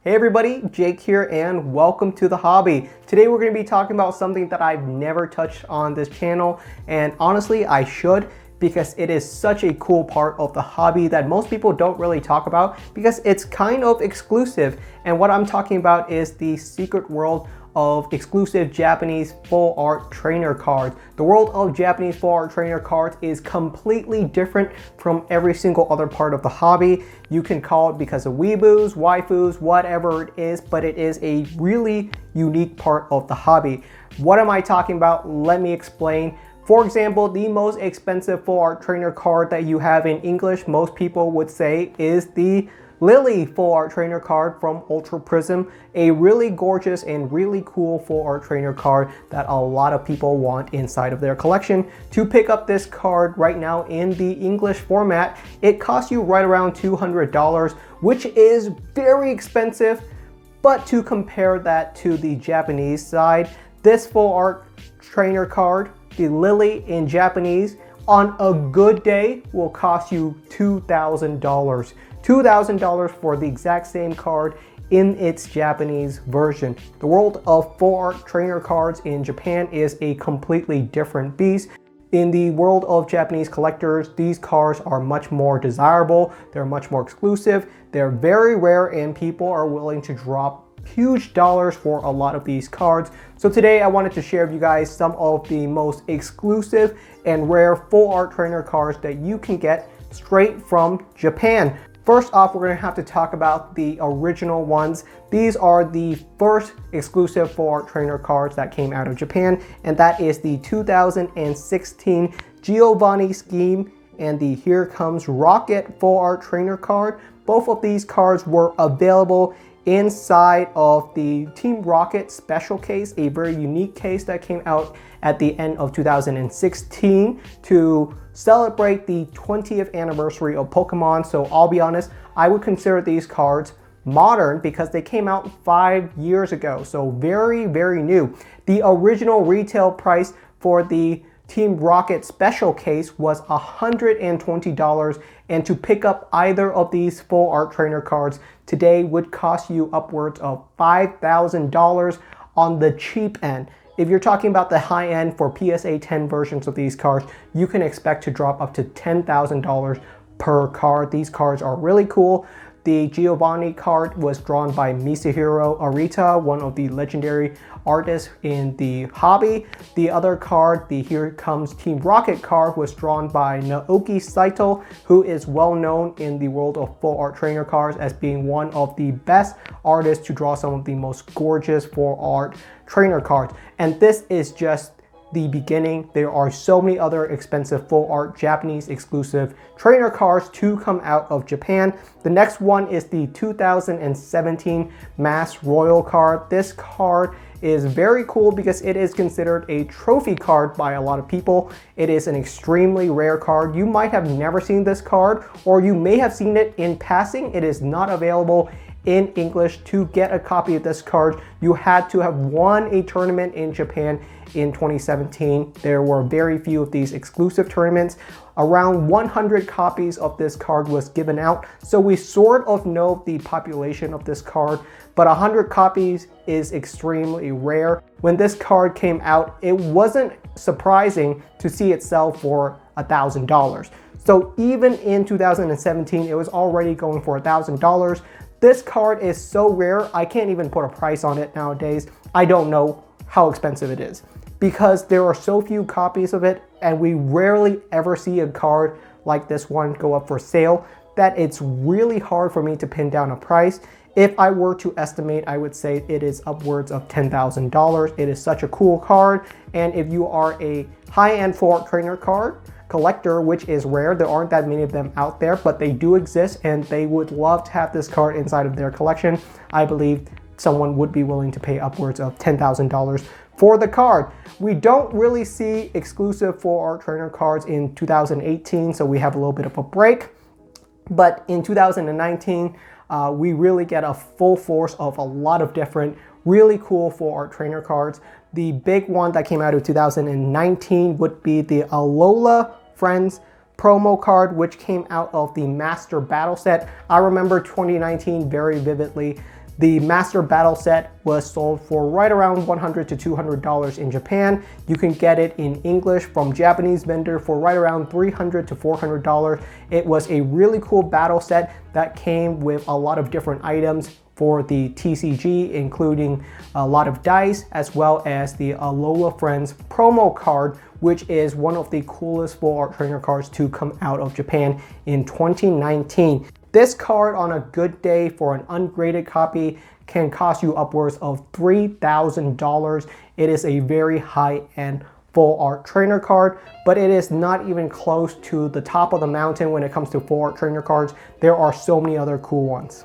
Hey everybody, Jake here and welcome to the hobby. Today we're going to be talking about something that I've never touched on this channel, and honestly I should, because it is such a cool part of the hobby that most people don't really talk about because it's kind of exclusive. And what I'm talking about is the secret world of exclusive Japanese full art trainer cards. The world of Japanese full art trainer cards is completely different from every single other part of the hobby. You can call it because of weeboos, waifus, whatever it is, but it is a really unique part of the hobby. What am I talking about? Let me explain. For example, the most expensive full art trainer card that you have in English, most people would say, is the Lily full art trainer card from UltraPro, a really gorgeous and really cool full art trainer card that a lot of people want inside of their collection. To pick up this card right now in the English format, it costs you right around $200, which is very expensive. But to compare that to the Japanese side, this full art trainer card, the Lily in Japanese, on a good day will cost you $2,000. $2,000 for the exact same card in its Japanese version. The world of full art trainer cards in Japan is a completely different beast. In the world of Japanese collectors, these cards are much more desirable, they're much more exclusive, they're very rare, and people are willing to drop huge dollars for a lot of these cards. So today I wanted to share with you guys some of the most exclusive and rare full art trainer cards that you can get straight from Japan. First off, we're going to have to talk about the original ones. These are the first exclusive full art trainer cards that came out of Japan, and that is the 2016 Giovanni Scheme and the Here Comes Rocket full art trainer card. Both of these cards were available inside of the Team Rocket special case, a very unique case that came out at the end of 2016 to celebrate the 20th anniversary of Pokemon. So I'll be honest, I would consider these cards modern because they came out 5 years ago. So very, very new. The original retail price for the Team Rocket special case was $120, and to pick up either of these full art trainer cards today would cost you upwards of $5,000 on the cheap end. If you're talking about the high end for PSA 10 versions of these cards, you can expect to drop up to $10,000 per card. These cards are really cool. The Giovanni card was drawn by Masahiro Arita, one of the legendary artists in the hobby. The other card, the Here Comes Team Rocket card, was drawn by Naoki Saito, who is well known in the world of full art trainer cards as being one of the best artists to draw some of the most gorgeous full art trainer cards. And this is just the beginning. There are so many other expensive full art Japanese exclusive trainer cards to come out of Japan. The next one is the 2017 Mass Royal card. This card is very cool because it is considered a trophy card by a lot of people. It is an extremely rare card. You might have never seen this card, or you may have seen it in passing. It is not available in English. To get a copy of this card, you had to have won a tournament in Japan in 2017. There were very few of these exclusive tournaments. Around 100 copies of this card was given out, so we sort of know the population of this card, but 100 copies is extremely rare. When this card came out, it wasn't surprising to see it sell for $1,000. So even in 2017, it was already going for $1,000. This card is so rare, I can't even put a price on it nowadays. I don't know how expensive it is because there are so few copies of it, and we rarely ever see a card like this one go up for sale that it's really hard for me to pin down a price. If I were to estimate, I would say it is upwards of $10,000. It is such a cool card, and if you are a high-end full art trainer card collector, which is rare, there aren't that many of them out there, but they do exist, and they would love to have this card inside of their collection. I believe someone would be willing to pay upwards of $10,000 for the card. We don't really see exclusive full art trainer cards in 2018, so we have a little bit of a break. But in 2019, we really get a full force of a lot of different really cool full art trainer cards. The big one that came out of 2019 would be the Alola Friends promo card, which came out of the Master Battle set. I remember 2019 very vividly. The Master Battle set was sold for right around $100 to $200 in Japan. You can get it in English from Japanese vendor for right around $300 to $400. It was a really cool battle set that came with a lot of different items for the TCG, including a lot of dice, as well as the Alola Friends promo card, which is one of the coolest full art trainer cards to come out of Japan in 2019. This card on a good day for an ungraded copy can cost you upwards of $3,000. It is a very high-end full art trainer card, but it is not even close to the top of the mountain when it comes to full art trainer cards. There are so many other cool ones.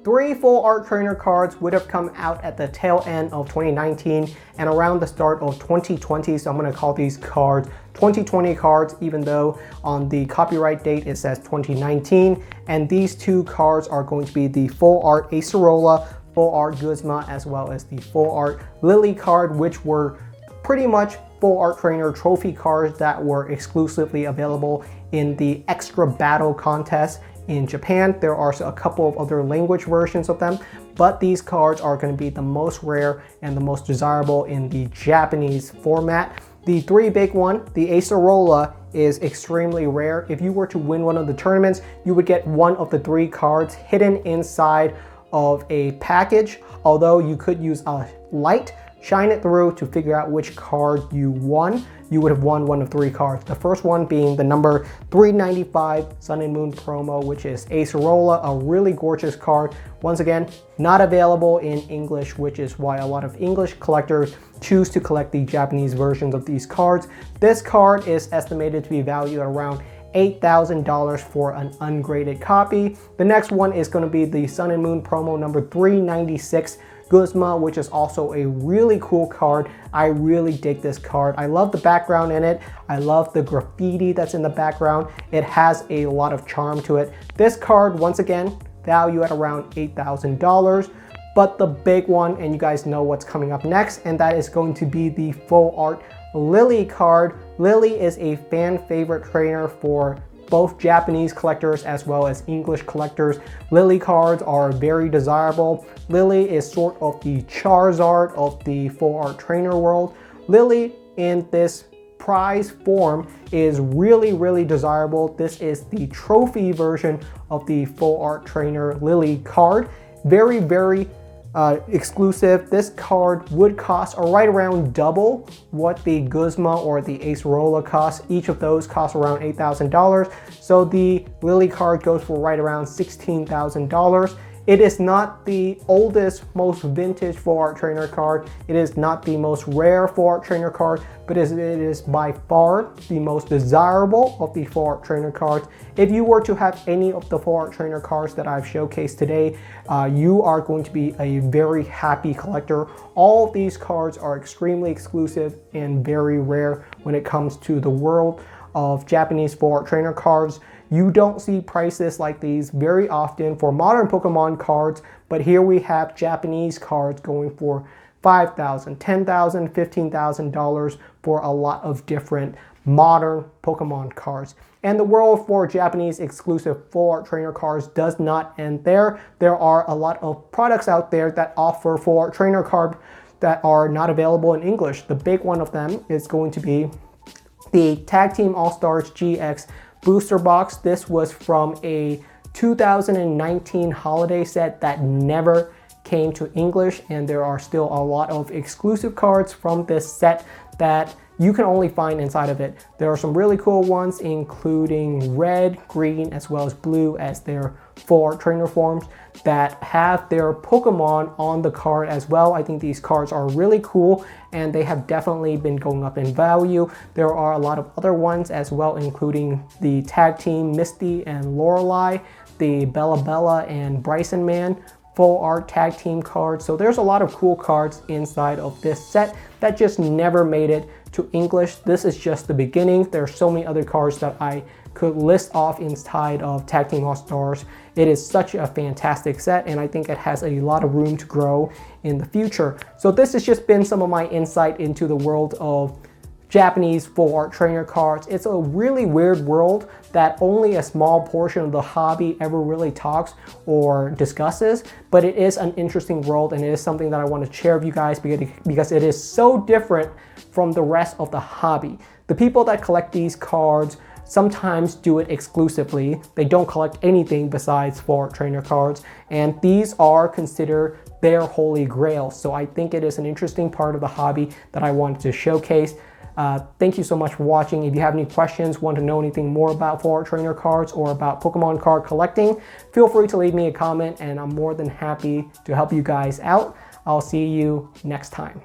3 full art trainer cards would have come out at the tail end of 2019 and around the start of 2020, so I'm going to call these cards 2020 cards, even though on the copyright date it says 2019. And these 2 cards are going to be the full art Acerola, full art Guzma, as well as the full art Lily card, which were pretty much full art trainer trophy cards that were exclusively available in the extra battle contest in Japan. There are a couple of other language versions of them, but these cards are going to be the most rare and the most desirable in the Japanese format. The 3 big one, the Acerola, is extremely rare. If you were to win one of the tournaments, you would get one of the 3 cards hidden inside of a package, although you could use a light, shine it through to figure out which card you won. You would have won one of 3 cards. The first one being the number 395 Sun and Moon promo, which is Acerola, a really gorgeous card. Once again, not available in English, which is why a lot of English collectors choose to collect the Japanese versions of these cards. This card is estimated to be valued at around $8,000 for an ungraded copy. The next one is going to be the Sun and Moon promo number 396 Guzma, which is also a really cool card. I really dig this card. I love the background in it. I love the graffiti that's in the background. It has a lot of charm to it. This card, once again, value at around $8,000. But the big one, and you guys know what's coming up next, and that is going to be the full art Lily card. Lily is a fan favorite trainer for both Japanese collectors as well as English collectors. Lily cards are very desirable. Lily is sort of the Charizard of the full art trainer world. Lily in this prize form is really desirable. This is the trophy version of the full art trainer Lily card. Very exclusive. This card would cost right around double what the Guzma or the Acerola costs. Each of those costs around $8,000. So the Lily card goes for right around $16,000. It is not the oldest, most vintage full art trainer card. It is not the most rare full art trainer card, but it is by far the most desirable of the full art trainer cards. If you were to have any of the full art trainer cards that I've showcased today, you are going to be a very happy collector. All of these cards are extremely exclusive and very rare when it comes to the world of Japanese full art trainer cards. You don't see prices like these very often for modern Pokemon cards, but here we have Japanese cards going for $5,000, $10,000, $15,000 for a lot of different modern Pokemon cards. And the world for Japanese exclusive full art trainer cards does not end there. There are a lot of products out there that offer full art trainer cards that are not available in English. The big one of them is going to be the Tag Team All-Stars GX booster box. This was from a 2019 holiday set that never came to English, and there are still a lot of exclusive cards from this set that you can only find inside of it. There are some really cool ones, including red, green, as well as blue as their full art trainer forms that have their Pokemon on the card as well. I think these cards are really cool and they have definitely been going up in value. There are a lot of other ones as well, including the tag team Misty and Lorelei, the Bella and Bryson Man full art tag team cards. So there's a lot of cool cards inside of this set that just never made it to English. This is just the beginning. There are so many other cards that I could list off inside of Tag Team All-Stars. It is such a fantastic set, and I think it has a lot of room to grow in the future. So this has just been some of my insight into the world of Japanese full art trainer cards. It's a really weird world that only a small portion of the hobby ever really talks or discusses, but it is an interesting world, and it is something that I want to share with you guys because it is so different from the rest of the hobby. The people that collect these cards sometimes do it exclusively. They don't collect anything besides full art trainer cards, and these are considered their holy grail. So I think it is an interesting part of the hobby that I wanted to showcase. Thank you so much for watching. If you have any questions, want to know anything more about full art trainer cards or about Pokemon card collecting, feel free to leave me a comment, and I'm more than happy to help you guys out. I'll see you next time.